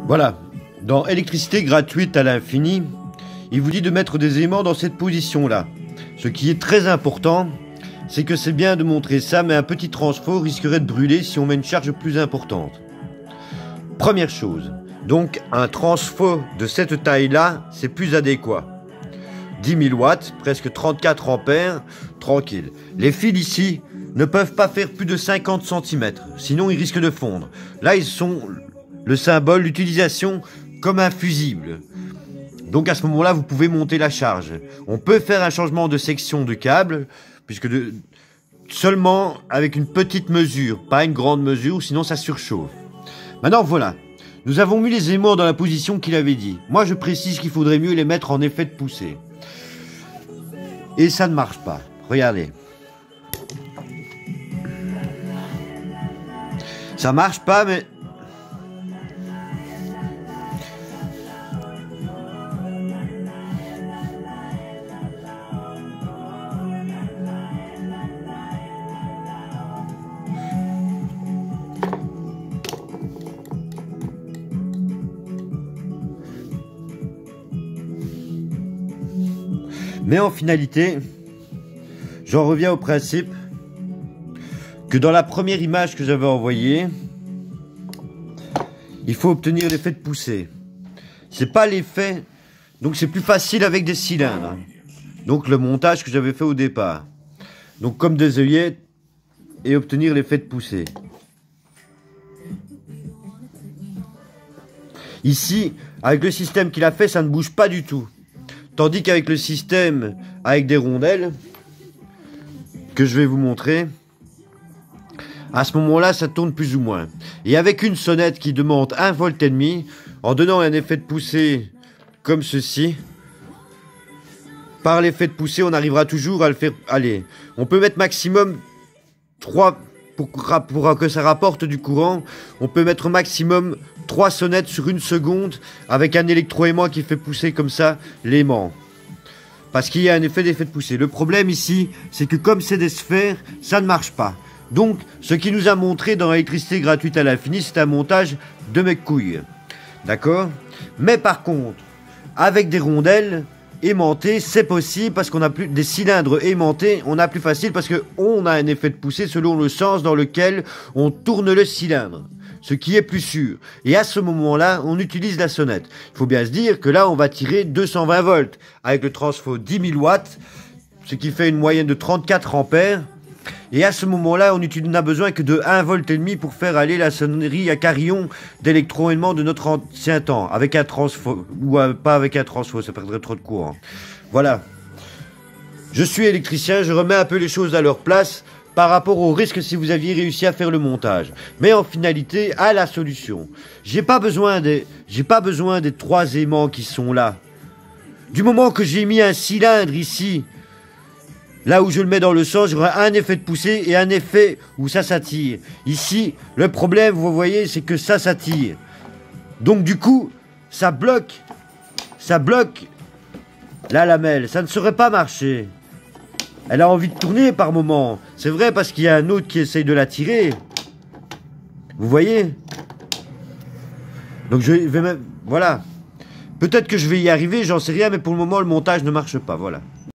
Voilà. Dans électricité gratuite à l'infini, il vous dit de mettre des aimants dans cette position-là. Ce qui est très important, c'est que c'est bien de montrer ça, mais un petit transfo risquerait de brûler si on met une charge plus importante. Première chose, donc un transfo de cette taille-là, c'est plus adéquat. 10 000 watts, presque 34 ampères, tranquille. Les fils ici ne peuvent pas faire plus de 50 cm, sinon ils risquent de fondre. Là, ils sont le symbole d'utilisation comme un fusible. Donc à ce moment-là, vous pouvez monter la charge. On peut faire un changement de section de câble, puisque seulement avec une petite mesure, pas une grande mesure, sinon ça surchauffe. Maintenant voilà, nous avons mis les aimants dans la position qu'il avait dit. Moi je précise qu'il faudrait mieux les mettre en effet de poussée. Et ça ne marche pas. Regardez. Ça marche pas, mais... Mais en finalité, j'en reviens au principe que dans la première image que j'avais envoyée, il faut obtenir l'effet de poussée. C'est pas l'effet, donc c'est plus facile avec des cylindres. Donc le montage que j'avais fait au départ. Donc comme des œillets et obtenir l'effet de poussée. Ici, avec le système qu'il a fait, ça ne bouge pas du tout. Tandis qu'avec le système, avec des rondelles, que je vais vous montrer, à ce moment-là, ça tourne plus ou moins. Et avec une sonnette qui demande 1,5 volts, en donnant un effet de poussée comme ceci, par l'effet de poussée, on arrivera toujours à le faire aller. On peut mettre maximum 3, pour que ça rapporte du courant, on peut mettre maximum 3 sonnettes sur 1 seconde avec un électroaimant qui fait pousser comme ça l'aimant. Parce qu'il y a un effet de poussée. Le problème ici, c'est que comme c'est des sphères, ça ne marche pas. Donc, ce qui nous a montré dans l'électricité gratuite à l'infini, c'est un montage de mes couilles. D'accord? Mais par contre, avec des rondelles aimantées, c'est possible parce qu'on a plus des cylindres aimantés, on a plus facile parce qu'on a un effet de poussée selon le sens dans lequel on tourne le cylindre. Ce qui est plus sûr. Et à ce moment-là, on utilise la sonnette. Il faut bien se dire que là, on va tirer 220 volts avec le transfo 10 000 watts, ce qui fait une moyenne de 34 ampères. Et à ce moment-là, on n'a besoin que de 1,5 volts pour faire aller la sonnerie à carillon d'électroaimant de notre ancien temps, avec un transfo, ou pas avec un transfo, ça perdrait trop de courant. Voilà. Je suis électricien, je remets un peu les choses à leur place par rapport au risque si vous aviez réussi à faire le montage. Mais en finalité, à la solution. J'ai pas besoin des 3 aimants qui sont là. Du moment que j'ai mis un cylindre ici, là où je le mets dans le sens, j'aurai un effet de poussée et un effet où ça s'attire. Ici, le problème, vous voyez, c'est que ça s'attire. Donc du coup, ça bloque la lamelle. Ça ne saurait pas marcher. Elle a envie de tourner par moment. C'est vrai parce qu'il y a un autre qui essaye de la tirer. Vous voyez? Donc je vais même... Voilà. Peut-être que je vais y arriver, j'en sais rien, mais pour le moment, le montage ne marche pas. Voilà.